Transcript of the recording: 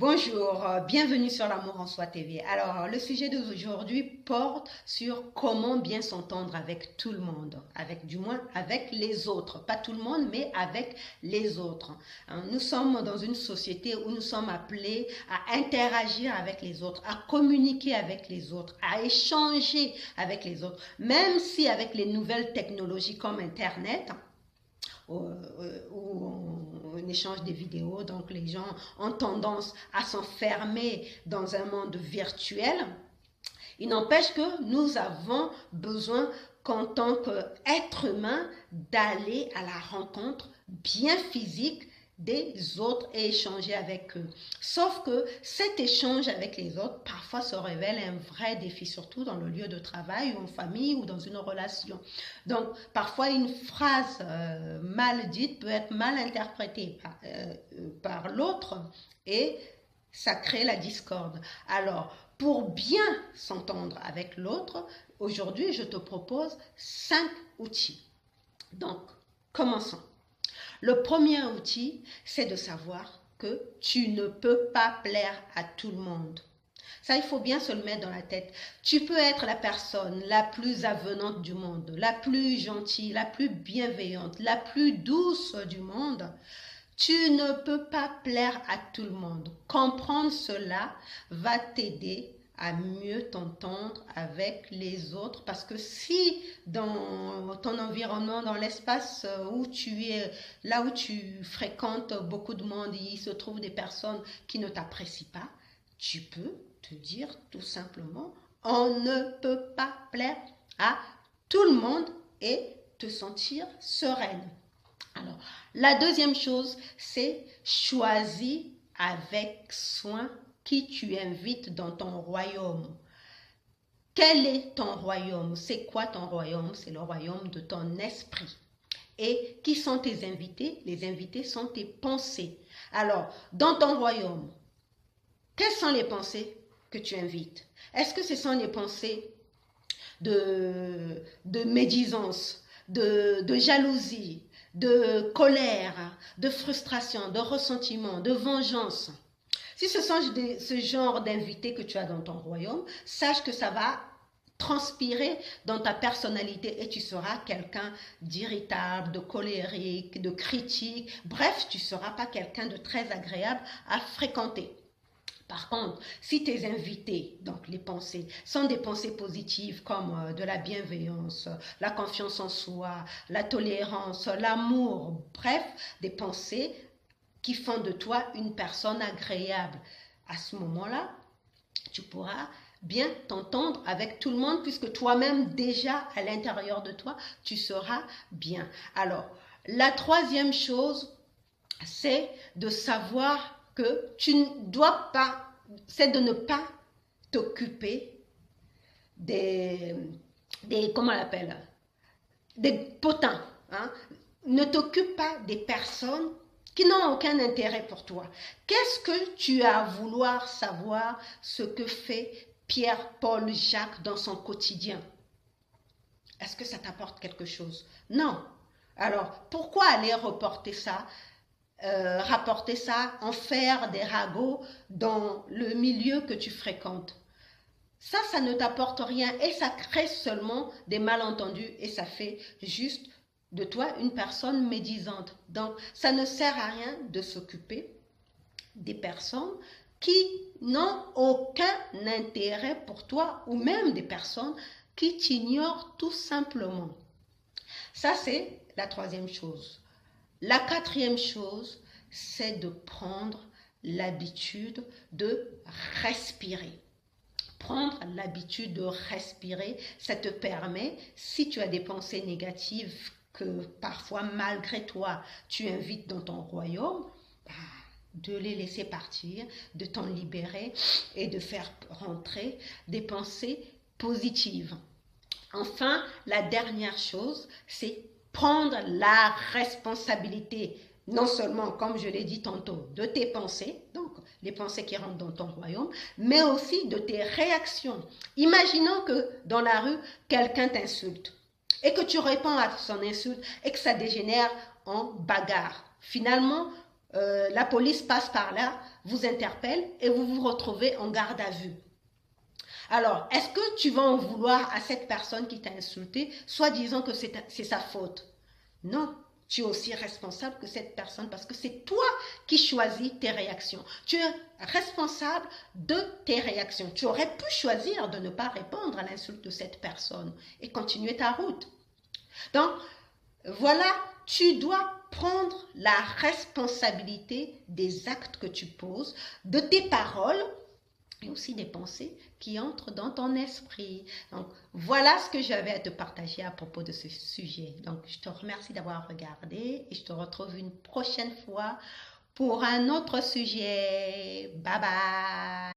Bonjour, bienvenue sur l'Amour en Soi TV. Alors, le sujet d'aujourd'hui porte sur comment bien s'entendre avec tout le monde, du moins avec les autres. Pas tout le monde, mais avec les autres. Nous sommes dans une société où nous sommes appelés à interagir avec les autres, à communiquer avec les autres, à échanger avec les autres. Même si avec les nouvelles technologies comme Internet, où on échange des vidéos, donc les gens ont tendance à s'enfermer dans un monde virtuel. Il n'empêche que nous avons besoin qu'en tant qu'être humain d'aller à la rencontre bien physique des autres et échanger avec eux. Sauf que cet échange avec les autres parfois se révèle un vrai défi, surtout dans le lieu de travail ou en famille ou dans une relation. Donc parfois une phrase mal dite peut être mal interprétée par l'autre et ça crée la discorde. Alors pour bien s'entendre avec l'autre, aujourd'hui je te propose 5 outils. Donc commençons. Le premier outil, c'est de savoir que tu ne peux pas plaire à tout le monde. Ça, il faut bien se le mettre dans la tête. Tu peux être la personne la plus avenante du monde, la plus gentille, la plus bienveillante, la plus douce du monde. Tu ne peux pas plaire à tout le monde. Comprendre cela va t'aider à mieux t'entendre avec les autres, parce que si dans ton environnement, dans l'espace où tu es, là où tu fréquentes beaucoup de monde, il se trouve des personnes qui ne t'apprécient pas, tu peux te dire tout simplement, on ne peut pas plaire à tout le monde et te sentir sereine. Alors, la deuxième chose, c'est choisis avec soin qui tu invites dans ton royaume. Quel est ton royaume? C'est quoi ton royaume? C'est le royaume de ton esprit. Et qui sont tes invités? Les invités sont tes pensées. Alors, dans ton royaume, quelles sont les pensées que tu invites? Est-ce que ce sont les pensées de médisance, de jalousie, de colère, de frustration, de ressentiment, de vengeance? Si ce sont ce genre d'invités que tu as dans ton royaume, sache que ça va transpirer dans ta personnalité et tu seras quelqu'un d'irritable, de colérique, de critique. Bref, tu ne seras pas quelqu'un de très agréable à fréquenter. Par contre, si tes invités, donc les pensées, sont des pensées positives comme de la bienveillance, la confiance en soi, la tolérance, l'amour, bref, des pensées qui font de toi une personne agréable, à ce moment-là, tu pourras bien t'entendre avec tout le monde puisque toi-même, déjà à l'intérieur de toi, tu seras bien. Alors, la troisième chose, c'est de savoir que tu ne dois pas, c'est de ne pas t'occuper comment on l'appelle, des potins. Hein? Ne t'occupe pas des personnes qui n'ont aucun intérêt pour toi. Qu'est-ce que tu as à vouloir savoir ce que fait Pierre, Paul, Jacques dans son quotidien? Est-ce que ça t'apporte quelque chose? Non. Alors, pourquoi aller rapporter ça, en faire des ragots dans le milieu que tu fréquentes? Ça ne t'apporte rien et ça crée seulement des malentendus et ça fait juste de toi une personne médisante. Donc, ça ne sert à rien de s'occuper des personnes qui n'ont aucun intérêt pour toi ou même des personnes qui t'ignorent tout simplement. Ça, c'est la troisième chose. La quatrième chose, c'est de prendre l'habitude de respirer. Prendre l'habitude de respirer, ça te permet, si tu as des pensées négatives que parfois malgré toi tu invites dans ton royaume, de les laisser partir, de t'en libérer et de faire rentrer des pensées positives. Enfin, la dernière chose, c'est prendre la responsabilité, non seulement, comme je l'ai dit tantôt, de tes pensées, donc les pensées qui rentrent dans ton royaume, mais aussi de tes réactions. Imaginons que dans la rue, quelqu'un t'insulte et que tu réponds à son insulte et que ça dégénère en bagarre. Finalement, la police passe par là, vous interpelle et vous vous retrouvez en garde à vue. Alors, est-ce que tu vas en vouloir à cette personne qui t'a insulté, soit disant que c'est sa faute? Non, tu es aussi responsable que cette personne parce que c'est toi qui choisis tes réactions. Tu es responsable de tes réactions. Tu aurais pu choisir de ne pas répondre à l'insulte de cette personne et continuer ta route. Donc, voilà, tu dois prendre la responsabilité des actes que tu poses, de tes paroles et aussi des pensées qui entrent dans ton esprit. Donc, voilà ce que j'avais à te partager à propos de ce sujet. Donc, je te remercie d'avoir regardé et je te retrouve une prochaine fois pour un autre sujet. Bye bye!